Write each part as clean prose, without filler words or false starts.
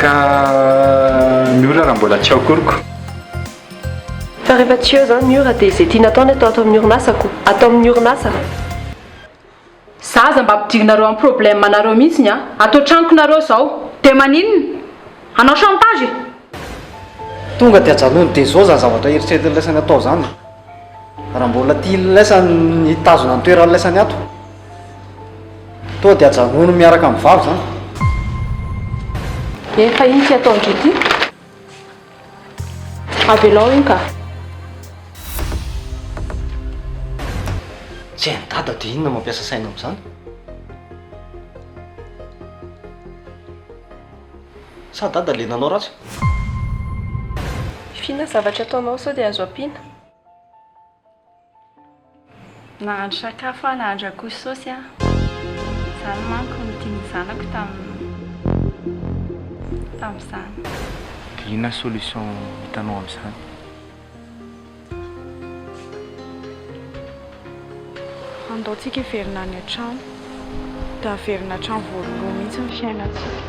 Ka miora raha mbola tsy akoriko. Fa rehefa tsy eo zany miora dia izay tiana ataony atao ato amin'ny orinasako. Atao amin'ny orinasa. Zaza mba ampidirinareo amin'ny problème anareo mihitsy a. Atao tranonareo zao. Dia maninona? Anao chantage? Tonga dia ajanony dia zao zany zavatra eritreritiny laisany atao zany. Raha mbola tia laisany hitazona ny toerany laisany ato. Tonga dia ajanony miaraka amin'ny vavy zany. Efa iny tsy atao ndrity. Avelao iny ka. Tsy hainy dada dia inona mampiasa saina amin'izany? Sa dada le nanao ratsy? Fina zavatra ataonao sao dia azo ampiana. Nahandro sakafo aho nahandro akoho saosy a. Izany manko no tiany zanako tamin'izany. Dia inona solution hitanao amin'izany? Andaontsika hiverina any an-trano dia haverina trano voalohany mihitsy ny fiainantsika.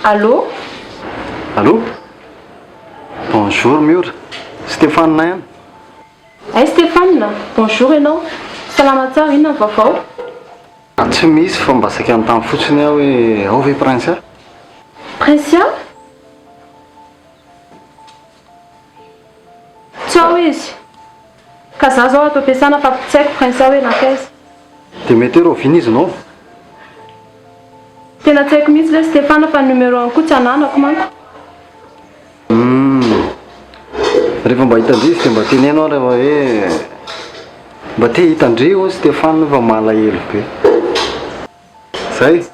Allô? Allô? Bonjour Miora. Stéphane ihany. Ay Stéphane, bonjour ianao. Salama tsara, inona ny vaovao? Tsy misy fa mba saika ny tany fotsiny aho hoe ao ve Prince? Prince? Tsy ao izy. Ka za zao ato ampiasana fa tsy haiko Prince hoe nankaiza. Dia mety hoe rovina izy ianao. Tena tsy haiko mihitsy le Stéphane fa numéro 1 koa tsy ananako manko. Rehefa mba hitandry izy dia mba tenenao rehefa hoe mba te hitandry hoy Stéphane fa malahelo be. Zay.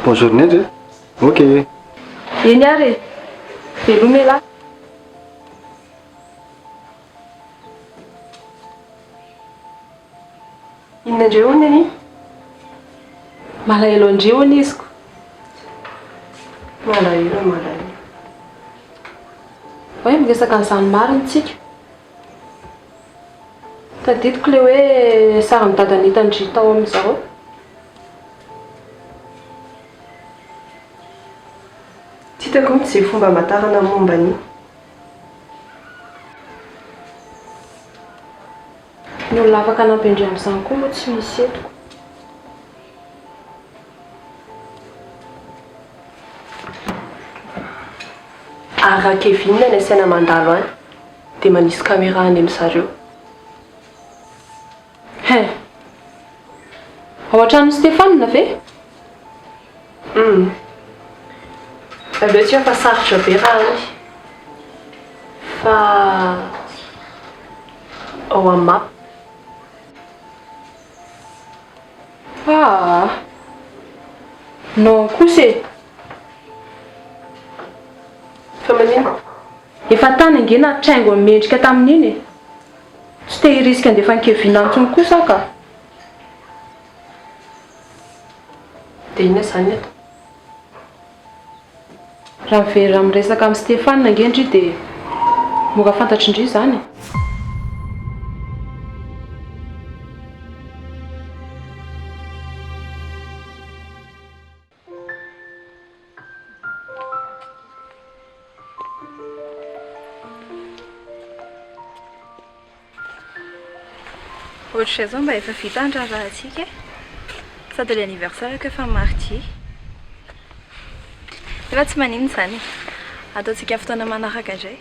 Bonne journée ndre. Ok. Eny ary. Veloma lahy. Inona indray hono any? Malahelo indray hono iziko. Malahelo. Hoe miresaka an'izany marina tsika. Tadidiko le hoe sarin'ny dadany hitandry tao amin'izao. Hitako mihitsy izay fomba amantarana momba an'io. Ny olona afaka nampindry amin'izany koa moa tsy misy eto. Raha Kevin ny asaina mandalo any dia manisy caméra any amin'izareo. Ao an-trano Stéphane ve? Aleo tsy fa sarotra be raha any. Fa ao amin'ny map. Non kosa e. Fa manino? Efa tany angena traingo mendrika tamin'iny e. Tsy te hiriska andefa nikevina antsony kosa ka dia ina izany eto raha mivery amin'ny resaka amin'ny Stéphane angendry dia mora fantatry indry izany. Ohatr'izay zao mba efa vita ny raharahantsika sady ilay anniversaire ko efa mardi efa tsy maninona izany ataontsika fotoana manaraka indray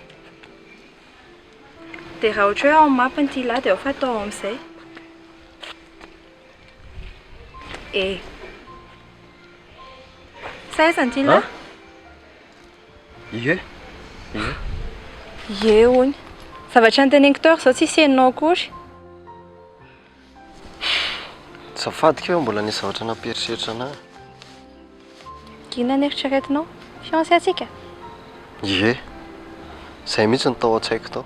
dia raha ohatra hoe ao mampiny ity lahy dia efa atao amin'izay saizany ity lahy Ie ie hony zavatra noteneniko teo izao tsy hisenao akory. Safady keo mbola nisy zavatra nampieritreritra anahy. Kina nieritreretinao fiancé atsika? Ie, izay mihitsy ny tao an-tsaiko tao.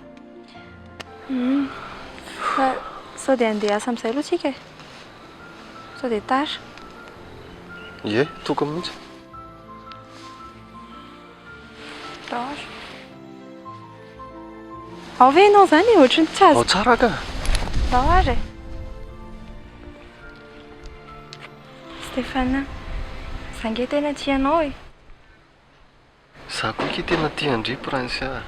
Fa sao dia andeha asa amin'izay aloha tsika e? Sao dia tara? Ie, tokony mihitsy. Tara. Ao ve ianao izany ohatran'ny tsy azo? Ao tsara ka. Tara e. Stéphane, zange tena tianao e. Za koa ke tena tia Andry Prince ah.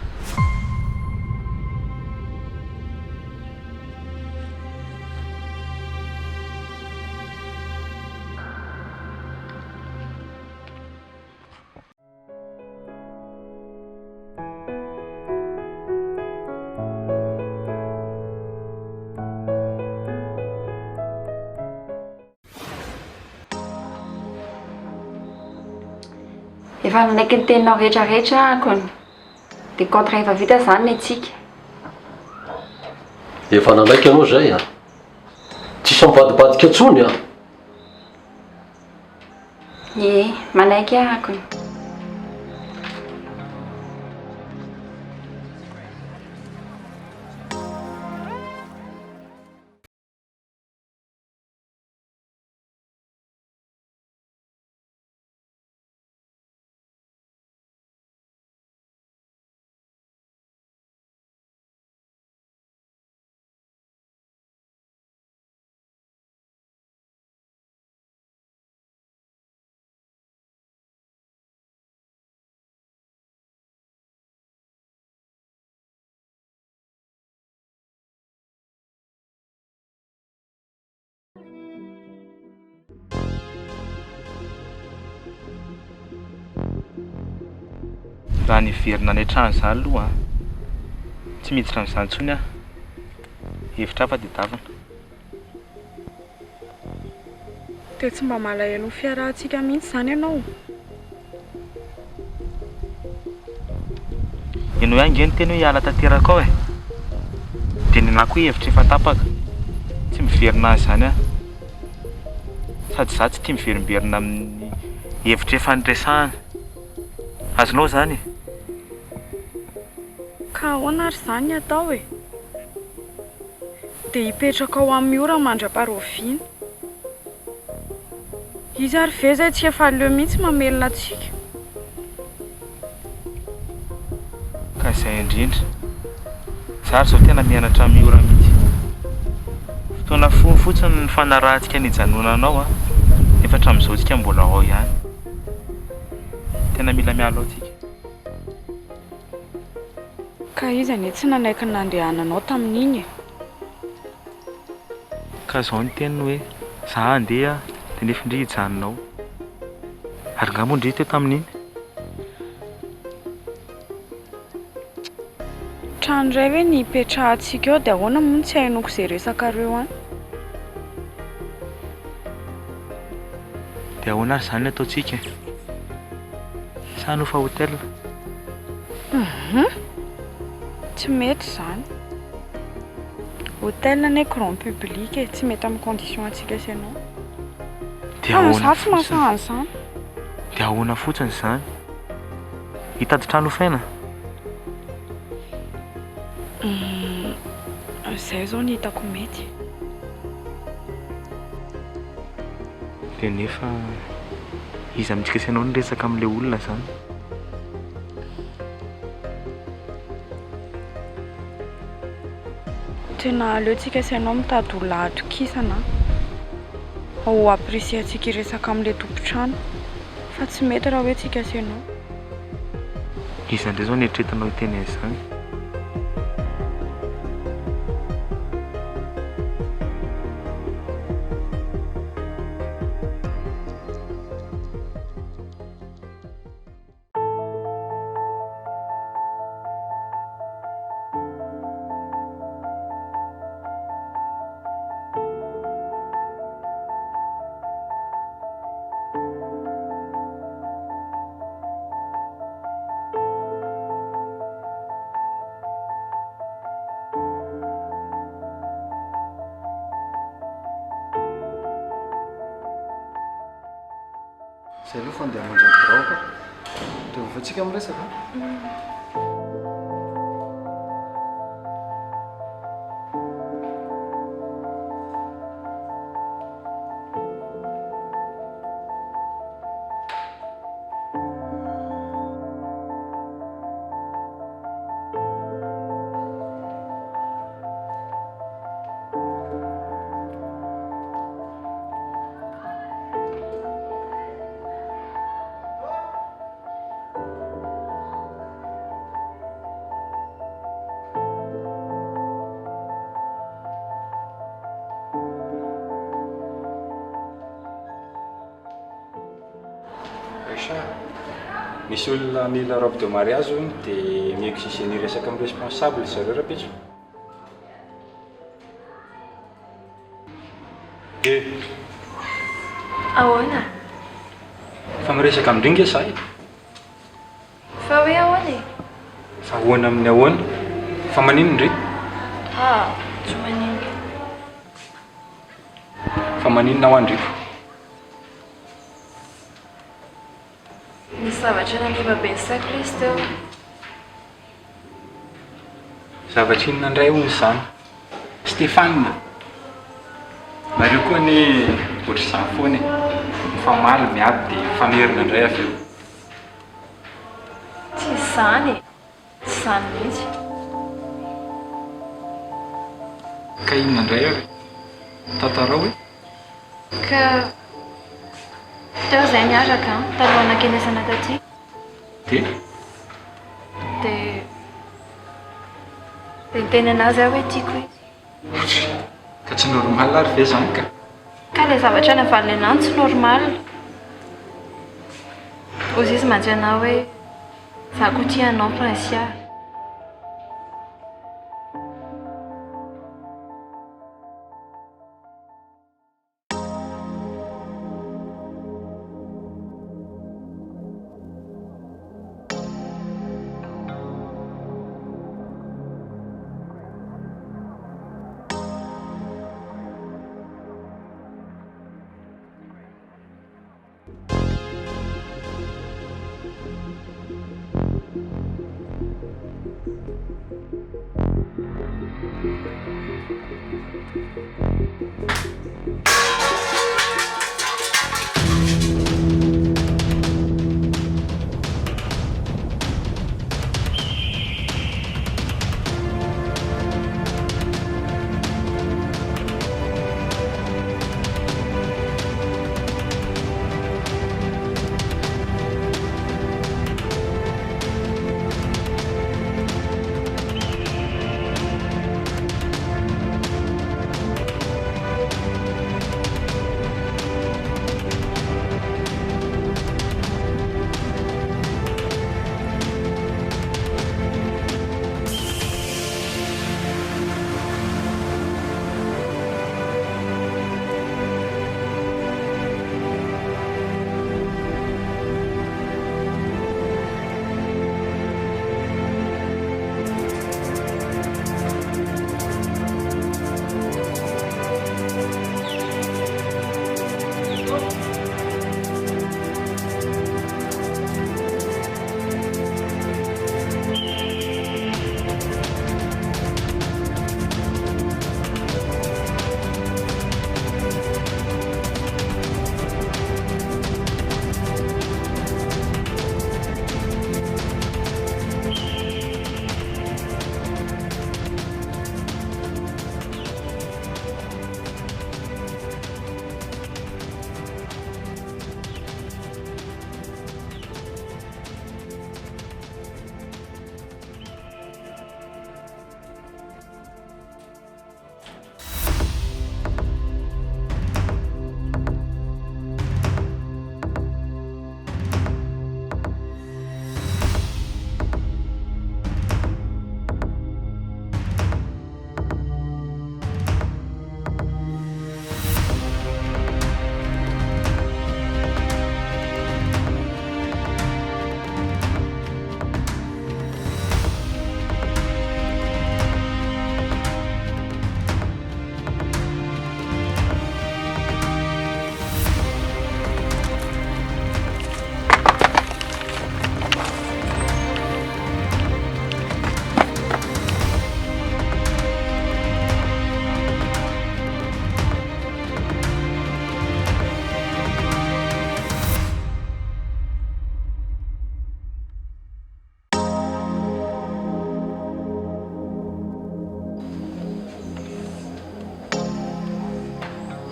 Efa nanaiky ny teninao rehetrarehetra akony dia contrat efa vita izany ny antsika. Efa nanaiky ianao zay a tsisy mivadibadika antsony a. Ie, manaiky akony. Raha niverina any an-trano izany aloha tsy miditra amin'izany intsony aho. Hevitra afa dia davina. Dia tsy mba malahelo ny fiarahantsika mihitsy izany ianao. Ianao ihany nge ny teny hoe hiala tanteraka ao e. Dia ny anahy koa hevitra efa tapaka. Tsy miverina izany aho. Sady za tsy tia miverimberina amin'ny hevitra efa niresahana. Azonao izany e? Ka ahoana ary izany atao e? Dia hipetraka ao amin'ny ora mandra-paroviana. Izy ary ve izay tsy efa leo mihitsy mamelona antsika. Ka izay indrindra. Za ary izao tena mianatra amin'ny ora mihitsy. Fotoana fotsiny ny fanarahantsika nijanonanao a. Nefa hatramin'izao tsika mbola ao ihany. Tena mila mialo antsika. Ka izy anie tsy nanaiky ny nandehananao tamin'iny e. Ka izao ny teniny hoe za andeha dia nefa indri hijanonao. Ary ngamba indri teo tamin'iny. Trano iray hoe ny hipetrahantsika eo dia ahoana moa tsy hainoko izay resaka reo any. Dia ahoana ary izany ataontsika? Sa hanofa hôtel? Tsy mety izany. Hôtel ny grand public e, tsy mety amin'ny condition antsika sy ianao. Dia ahoana tsy mahasaha an'izany. Dia ahoana fotsiny izany? Hitady trano hofaina? Izay zao ny hitako mety. Dia nefa izy amintsika sy ianao no resaka amin'ilay olona zany. Tena aleontsika sy ianao mitady olona atokisana ho apprécier-ntsika iresaka amin'ilay tompontrano fa tsy mety raha hoe tsika sy ianao. Izy indray zao nieritreretanao hiteny izany. Zay aloha fandehamonjy ny braoka dia ovatsika miresaka. Misy olona mila robe de mariage hono dia miexige resaka amin'ny responsable zareo rahampitso. Ahoana? Fa miresaka amin'ireny zahay. Fa hoe ahoana e? Fa ahoana amin'ny ahoana? Fa maninona re? Tsy maninona. Fa maninona ho andriko? Nisy zavatra nandiva be ny saiko izy teo. Zavatra inona indray hono izany? Stéphane. Nareo koa ny ohatr'izany foana e. Mifamaly miady dia mifamerina indray avy eo. Tsy izany e. Tsy izany mihitsy. Ka inona indray ary? Tantara hoe? Ka teo izay niaraka taloha nakenesana taty. Dia niteny anazy aho hoe tiako izy. Ka tsy normal ary ve izany ka? Ka ilay zavatra navaliny anany tsy normal. Ozy izy mantsy anao hoe za koa tia anao Francia.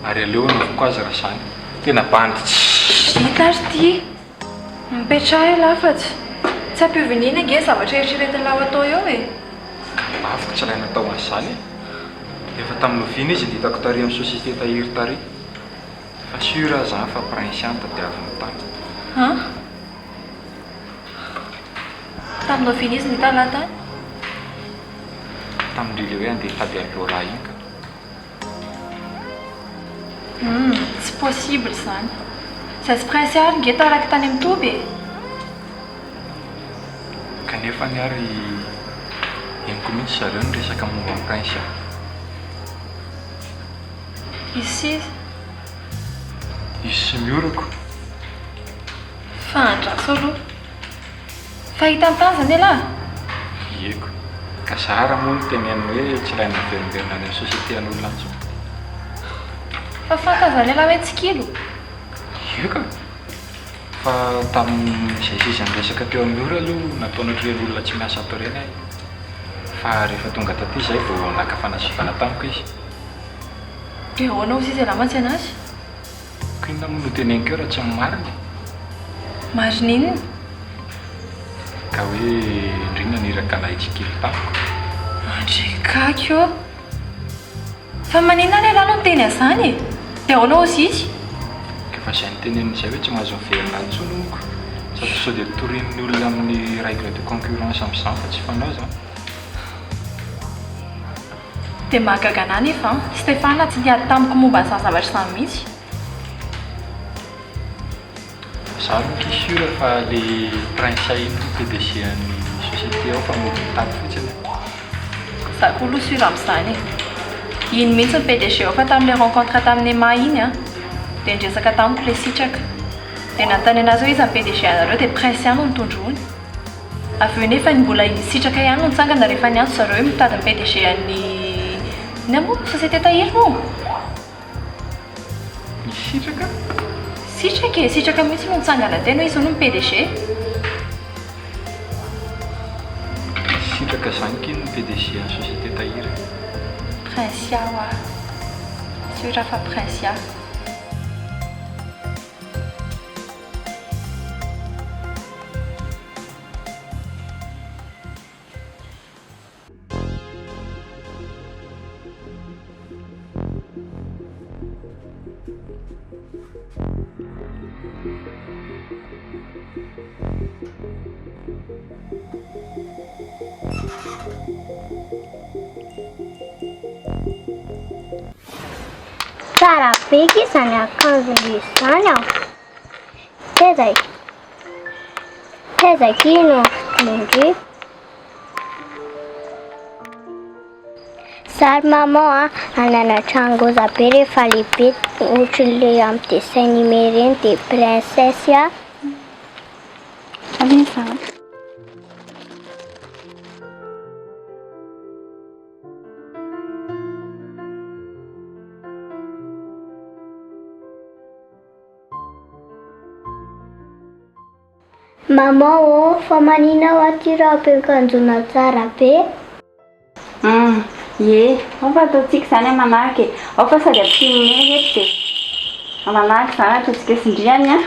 ary aleoana avoko azy raha zany tena banditsy. Hita ary ty mipetraha ela afa-tsy tsy ampioviny ange zavatra eritreretin'ny lao atao eo e. Afaka tsy ilaina tao an'izany efa tamin'ny novina izy nditako tary amin'ny société tahiry tary fa sura zany fa prinsiany tadiaviny tany. Tamin'ny novina izy nitala tany tamin'ndryle hoe andeha fady alora iny ka. tsy possible zany zay sy prince ary nge taraky tany amin'ny toby e. Kanefa ny ary eniko mihitsy zareo ny resaka momba amin'ny prince. Izy sy miorako fandraso aloha fahita ny tany zany elahy. Ieko ka zahara moa ny teneny hoe tsy ilaina miverimberina any amin'ny société an'olona antsy. Fa fantazany elahy hoe tsy kilo. Eka fa tamin'izay sisy ny resaka teo amin'ny ora aloha nataona ohatran'ny olona tsy miasa atao ireny ahy fa rehefa tonga taty izay vao naka fanazivana tamiko izy. Dia ahoana ozy izy elahy mantsy anazy? Ko inona moa no teneniko eo raha tsy ny mariny? Marina inona? Ka hoe indrina niraka nahitsikily tamiko. Andrekako eo fa maninona ny elahy no teny azany e? Dia ahoana ozy izy? Fa izay ny tenen'izay hoe tsy mahazo miverina intsony monko sady sao dia torin'ny olona amin'ny règle de concurrence amin'izany fa tsy fanao zany. Dia mahagaga anahy nefa Stéphane tsy niady tamiko momba n'izany zavatra izany mihitsy. Zaho aloha sura fa le prince iny no PDG an'ny société ao fa mody mitady fotsiny. Za koa aloha sura amin'izany e. Iny mihitsy ny PDG ao fa tamin'ilay rencontre tamin'ny Ema iny dia nidresaka tamiko ilay sitraka dia nantany anazy hoe izy amin'ny PDG anareo dia prince ihany no nitondroany. Avy eo nefa mbola sitraka ihany no nitsangana rehefa niantso zareo hoe mitady ny PDG an'ny moa société tahiry moa. Ny sitraka? Sitraka e, sitraka mihitsy no nitsangana tena hoe izy no PDG. Sitraka zany kiny ny PDG an'ny société tahiry. Prince wa sura fa prince. Tsara be izany akanjon'izy izany aho. Tezay kino mindry. Sary maman anana trano goza be rehefa lehibe ohatran'ilay amin'ny dessin animé reny dia princesse a. Izany. Maman fa manina ho aty raha ampiakanjona tsara be. Ie, ao fa ataontsika izany manahaka e. Ao fa sady ampirimena eto dia manahaka izany ataontsika sindriany a.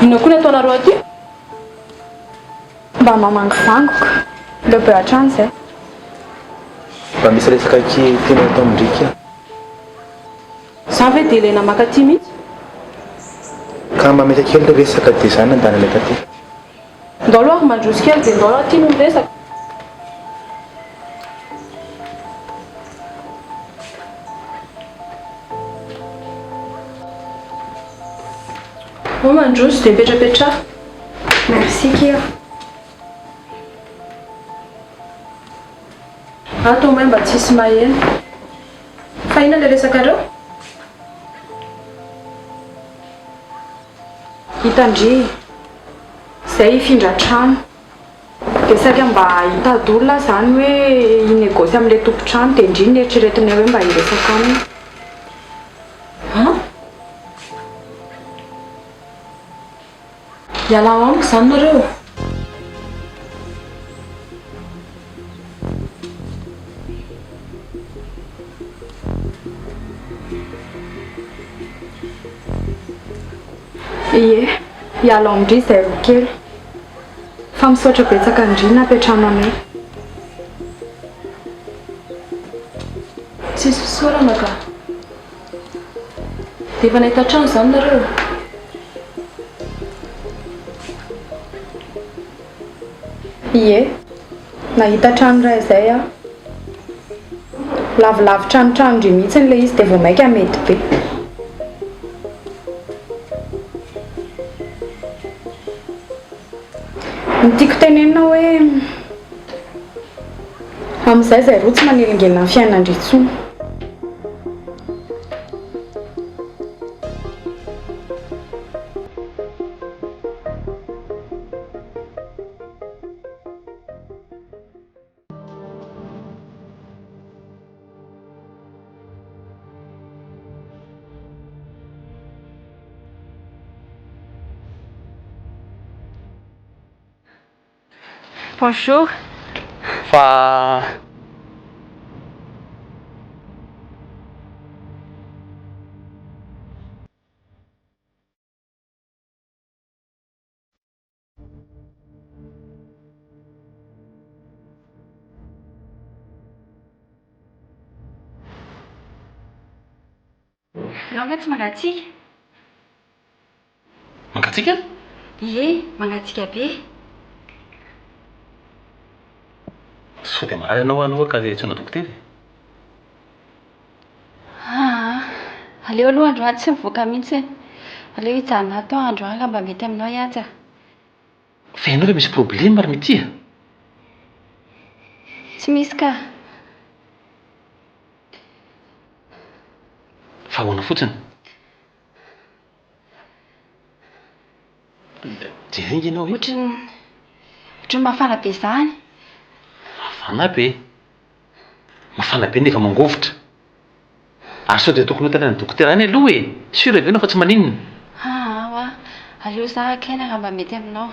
Ino koa ny ataonareo aty? Mba mamangy vangoka. Leo be atrano izay. Mba misy resaka tena atao amindrika. Za ve dia ilaina maka aty mihitsy? Ka mameta kely resaka dia izany andany ilay taty. Ndao aloha mandroso kely dia ndao aty no miresaka. Mandroso dia mipetrapetraha. Merci Kira. Atao mai mba tsisy maheno. Fa ina ilay resakareo? Hitandry. Izay hifindra trano. Dia saika mba hitady olona zany hoe hinegosy amin'ilay tompo-trano dia indriny nieritreretinay hoe mba hiresaka aminy. Iala amiko izany nareo. Ie, iala amindry izay ro kely. Fa misaotra betsaka indriny napetrano anay. Tsisy fisaorana ka. Dia efa nahita trano izany nareo. Ie, nahita trano iray izay aho. Lavilavy tranotrano indry mihitsy n'ilay izy dia vao maika mety be. Ny tiako tenenina hoe amin'izay izay roa tsy manelingelina ny fiainana intsony. Bonjour. Fa Ianao ve tsy mangatsiaka? mangatsiaka? Ie, mangatsiaka be. Sao dia malaly anao ka dia tsona dokotera. Aleo aloha androany tsy mivoaka mihitsy. Aleo hijanona atao androany ka mba mety aminao ihatra. Fa ianao misy problème ary mity? Tsy misy ka. Fa ahoana fotsiny? Jerena ianao Ohatrany mafana be izany. Mafana be? Mafana be nefa mangovotra. Ary sao dia tokony ho tanàna dokotera any aloha e. Sura ve ianao fa tsy maninona? Aleo za akaina raha mba mety aminao.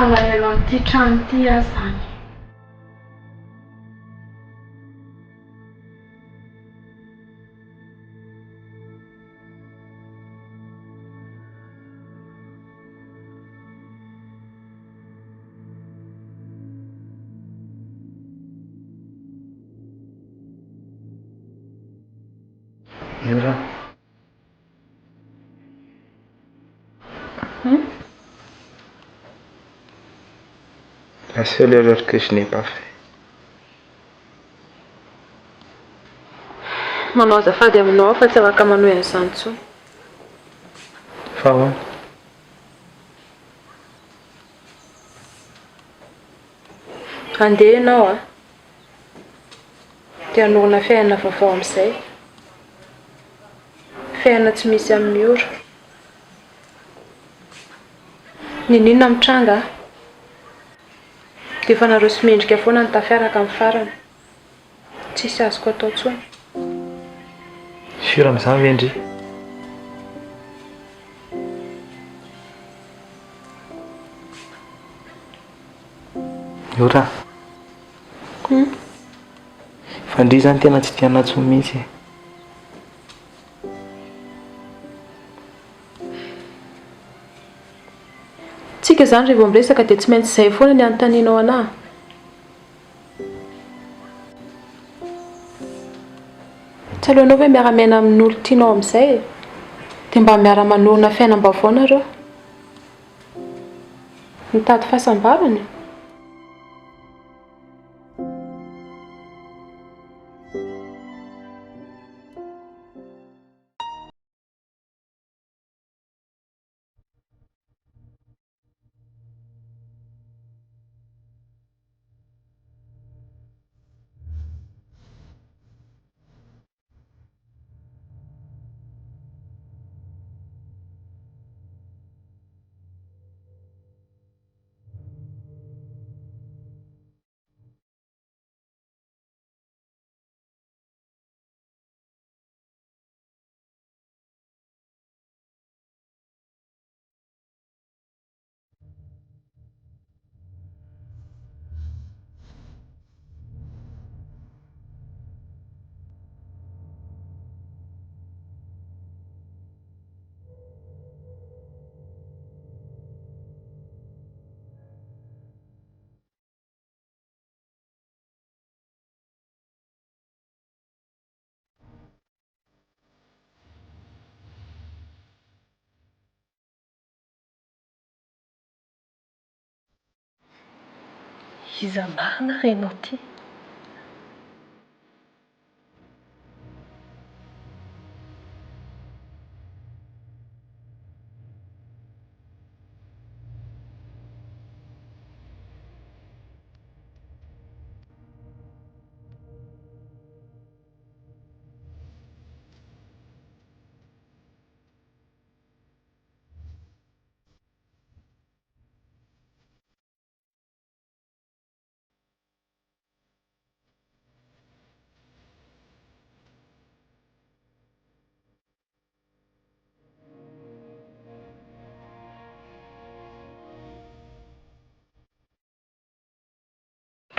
Alahelo amin'ity trano ity aho zany. Mira. La seule erreur que je n'ai pas fait. Manao azafady aminao fa tsy afaka manohy an'izany intsony. Fa ahoana? Andeha ianao dia hanorina fiainana vaovao amin'izay. Fiainana tsy misy amin'ny ora. Ninona mitranga? Dia efa nareo sy mendrika foana ny tafiaraka amin'ny farany. Tsisy azoko atao tsony. Fiora amin'izany ve ndry? Ora. Fa ndry zany tena tsy tiana tsony mihitsy. Tsika zany rehefa miresaka dia tsy maintsy izay foana ny anontanianao anahy. Tsy aleonao hoe miara-miaina amin'olo tianao amin'izay dia mba miara-manorina fiainam-baovao nareo. Mitady fahasambarana. Iza marina renao ty?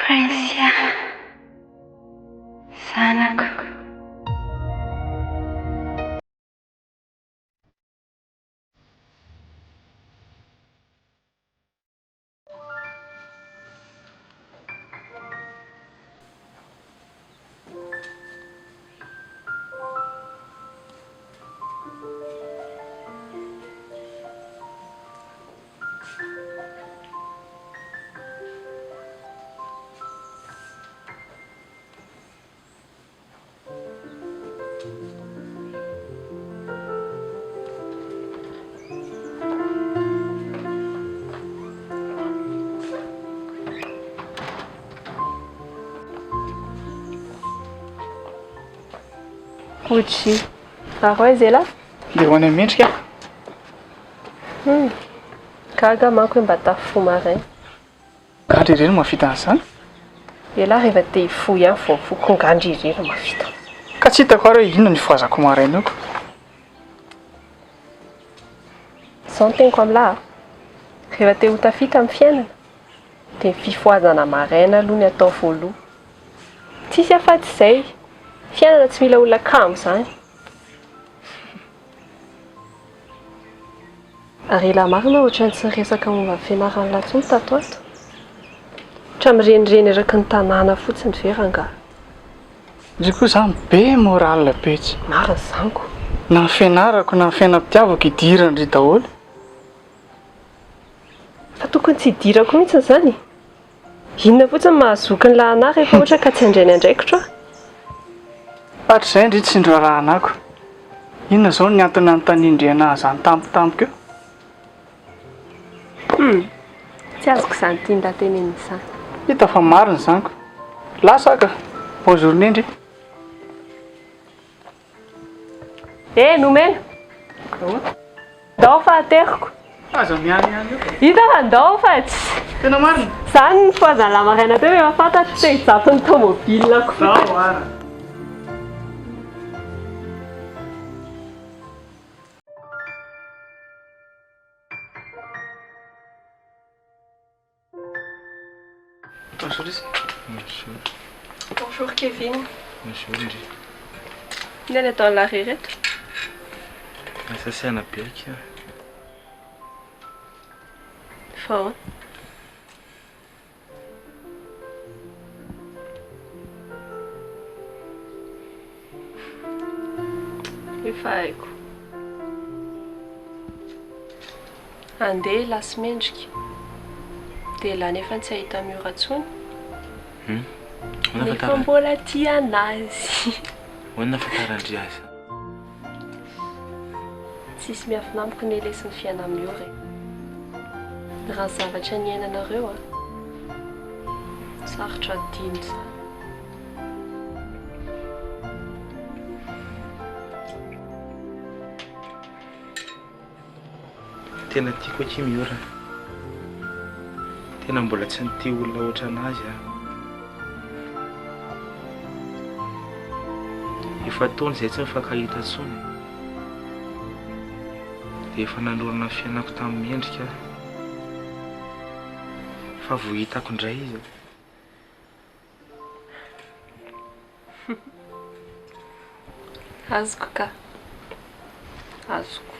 Prinsia, zanako. Ohatry ahoy zay lahy? Dia ho any mendrika. Gaga manko hoe mba tafo maraina. Gadry ireny mafita an'izany? Dia lahy rehefa te hifohy ihany vao fokongandry ireny mafita. Ka tsy hitako ary hoe inona ny voazako maraina oko. Izao no teniko amin'lahy. Rehefa te ho tafita amin'ny fiainana dia ny fifohazana maraina aloha ny atao voaloha. Tsisy afa-tsy izay. Fiainana tsy mila olona kamo izany. Ary la marina ohatran'ny tsy resaka momba ny fianarana latsony tato ato. Hatramin'ireny eraky ny tanàna fotsiny ve rangahy? Izy koa izany be moral betsy. Marina izaniko. Na ny fianarako na ny fiainam-pitiavako idirana ry daholo. Fa tokony tsy idirako mihitsy izany. Inona fotsiny mahazoky ny lahanahy rehefa ohatra ka tsy handray ny andraikitra aho? Hatrizay ndry tsy ndrarahanako. Inona izao ny antony nanontaniandry anahy izany tampotampoka eo? Tsy azoko izany tiany rahatenenina izany. Hita fa marina izaniko. Lasa ka. Bonne journée ndry. Nomena. Dao fahateriko. aza miany hita andao fa tsy tena marina zany ny foazana lamaraina teo hoe mahafantatry te hizato ny tomobile ko zao ara Bonjour izy. Bonjour Kevin. Bonjour Ndry. Neny atao ny lary reto? Asa siana be ka. Fa efa haiko. Andeha lasy mendrika. Dia lany efa tsy ahita miora tsony. Nefa mbola tia anazy. Hoanina fatarandry azy. Tsisy miafina amiko ny lesy ny fiaina miora. Raha zavatra ny ainanareo sarotra dino izany. Tena tiako aky miora. Tena mbola tsy nity olona ohatry anazy efa taona izay tsy mifankahita tsony. Dia efa nanorana fiainako tamin'ny mendrika fa vao hitako indray izy. Azoko ka. Azoko.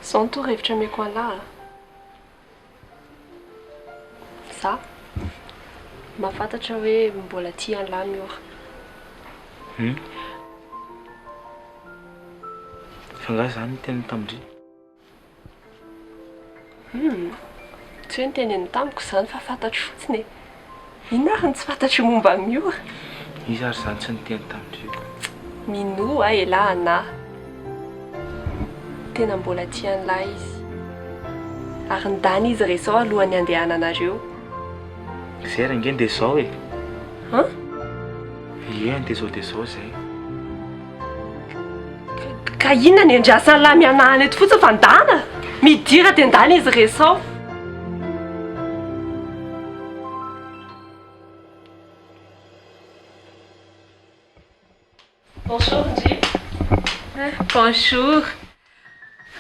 Zao ny toro-hevitra ameko alahy. Za mahafantatra hoe mbola tia an'lahy miora. Fa nga zany ny teniny tamindry. Tsy hoe ny teneny tamiko zany fa fantatro fotsiny. Ino ary ny tsy fantatro momba ny miora? Izy ary zany tsy niteny tamindry. Mino elahy anahy. Tena mbola tia an'lahy izy. Ary ndany izy resao alohan'ny andehananareo. Zay range dia zao e. Ie, dia zao zay. Ka inona ny andrasan'ny lahy mianahany eto fotsiny fa ndana? Midira dia ndany izy resao. Bonjour Ndry. Bonjour.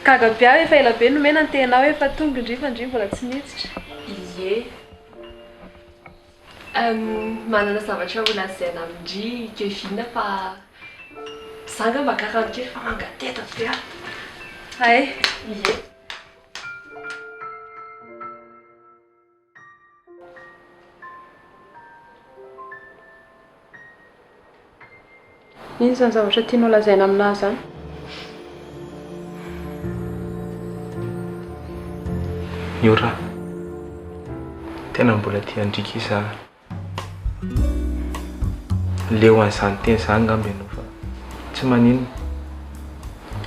Gaga be aho efa ela be nomena ny tenao efa tonga Ndry fa Ndry mbola tsy miditra. Ie. Manana zavatra ho lazaina amindry Kevin fa zanga mba karany kely fa mangateta be. Ay. Ie. Ino zany zavatra tianao lazaina aminahy zany? Miora. Tena mbola tia andrika iza. Leo an'izany teny izany ngamba ianao fa tsy maninona.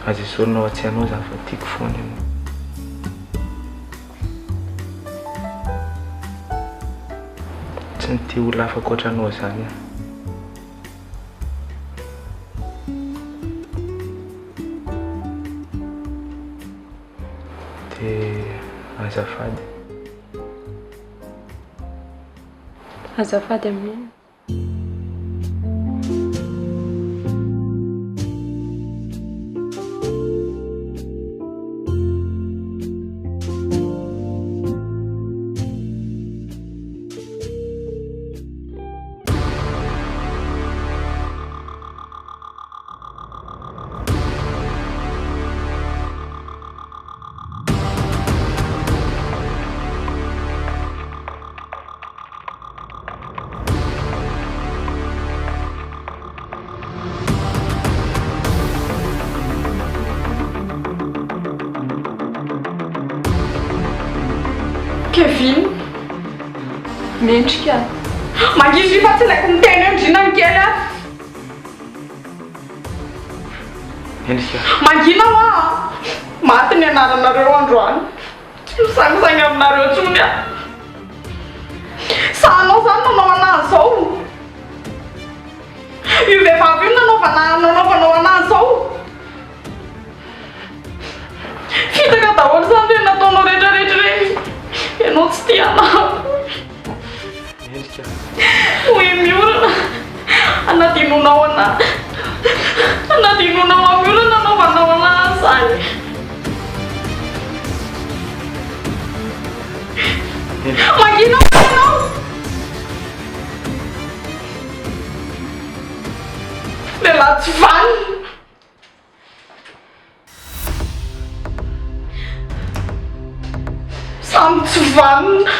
Aza esorinao atsy anao za fa tiako foana ianao. Tsy nity olona hafa ankoatranao zany aho. Dia azafady. Azafady amin'ino? Kevin. Mendrika. Mangisy fa tsy laiko miteny andrina ny kely aho. Mendrika. Mangina hoa. Maty ny anaranareo androany. Tsy misangisangy aminareo tsony aho. Sanao zany nanao anazy zao. io vehivavy io nanaovanao anazy zao fitaka daholo zany hoe nataonao rehetrarehetra reny ianao tsy tia anahy hoe miorana anadinonao anahy anadinonao amiorana nanaovanao anazy zany manginao anao lehilahy tsy vaniny samy tsy vanina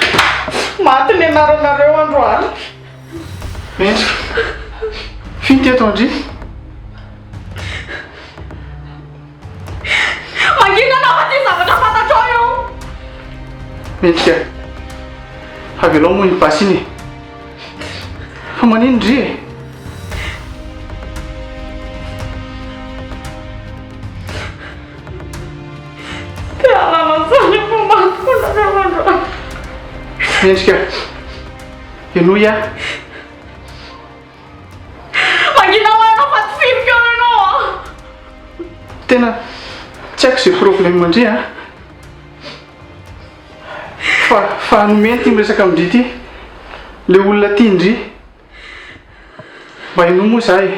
maty ny anaranareo androany Mendrika finy teto andry mangina anao aty zavatra fantatrao eo Mendrika avy alao moa ny basiny fa manino ndry e Mendrika eno ia manginao anao fa tsy filoka anao tena tsy haiko izay problème ndry a fa hanome ty miresaka amindry ty le olona ty ndry mba ino moa zahay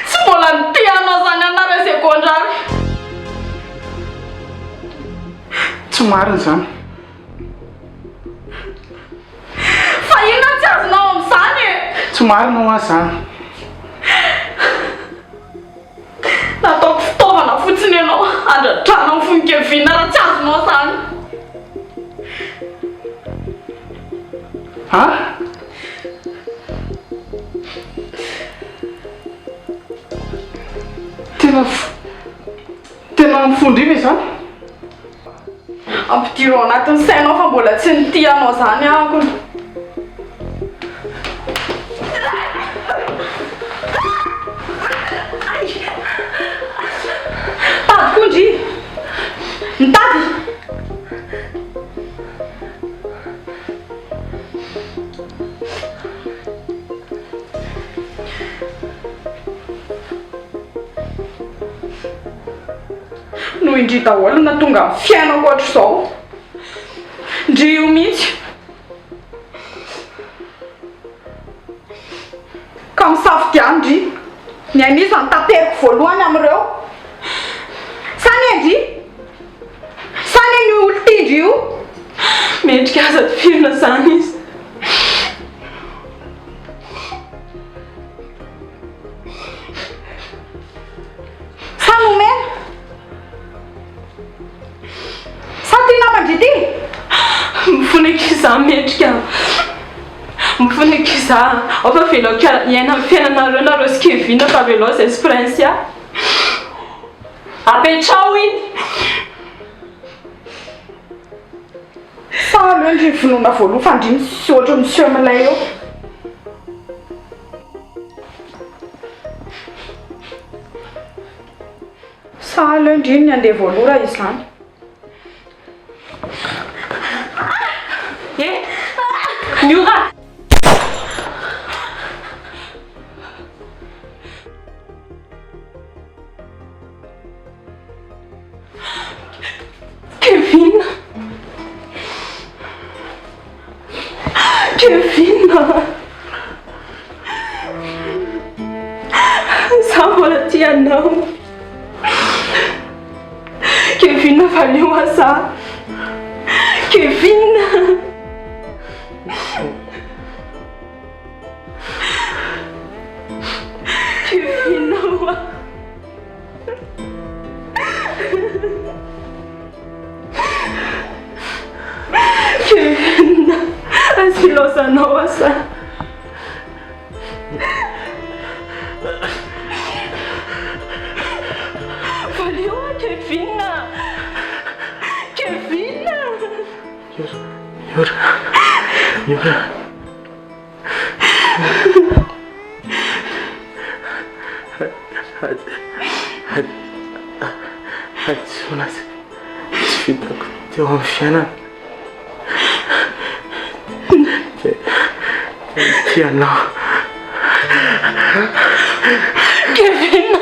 tsy mbola nity anao zany anara zay kondrary tsy mariny zany fa inona tsy azonao am'izany e tsy marina ho azy zany nataoko fitaovana fotsiny ianao andratrana mifonikevina raha tsy azonao zany ha tena mifondriva zany ampidiro ao anatin'ny sainao fa mbola tsy nity anao zany ako tady kondry mitady no indry daholo na tonga amin'ny fiainako ohatr'izao ndry io mihitsy ka misafidiany ndry ny anisany tateriko voalohany amin'ireo sany endry sany ny olo tindry io mendrika aza tifirina zany izy sany omena ty namandry ty mifonekiza mendrika mifonekiza ofa velao iaina amin'ny fiainanareo nareo sy kevina fa velao zay sy prince a apetrao iny sa aleo ndry vonoina voaloha fa ndry misy ohatra monsieur milay eo sa aleo ndry ny andeha voaloha raha izany Miura Kevin sa mbola tia anao Kevin valeo asa Kevin Asilosa nossa. Valeu, Kevina. Yura. Sonas sfidako teo amin'ny fiainana tianao Kevin.